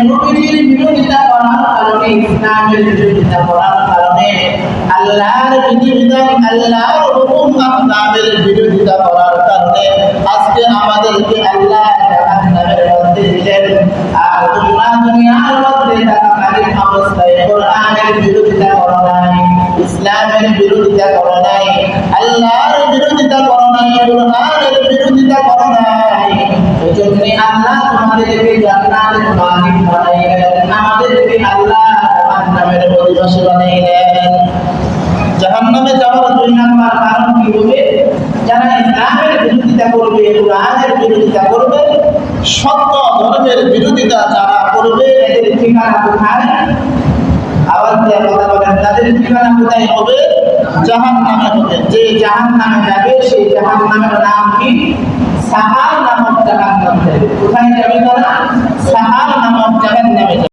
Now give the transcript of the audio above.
নবীর বিরোধিতা করার কারণে, ইসলামের বিরোধিতা করার কারণে, আল্লাহর বিধিবিধান, আল্লাহর হুকুম আহকামের বিরোধিতা করার কারণে আজকে আমাদেরকে আল্লাহ জাহান্নামের মধ্যে দিলেন। আর তোমরা দুনিয়ার মধ্যে থাকাকালীন অবস্থায় কোরআনের বিরোধিতা করো নাই, ইসলামের বিরোধিতা করো নাই, আল্লাহর বিরোধিতা করো নাই, কোরআনের বিরোধিতা করো নাই। এজন্য আল্লাহ তোমাদেরকে জান্নাতের মালিক বানাইলেন, আমাদেরকে আল্লাহ জাহান্নামের অধিবাসী বানাইলেন। জাহান্নামে যাওয়ার 2 নম্বর কারণ কি হবে? যারা ইসলামের বিরোধিতা করবে, কোরআনের বিরোধিতা করবে, সত্য ধর্মের বিরোধিতা যারা করবে, এদের ঠিকানা কোথায়? আবার কথা বলেন, তাদের ঠিকানা কোথায় হবে? জাহান্নামে হবে। যে জাহান্নামে যাবে সেই জাহান্নামের নাম কি? সাহার নামক জাহান্নাম যাবে। কোথায় যাবে তারা? সাহার নামক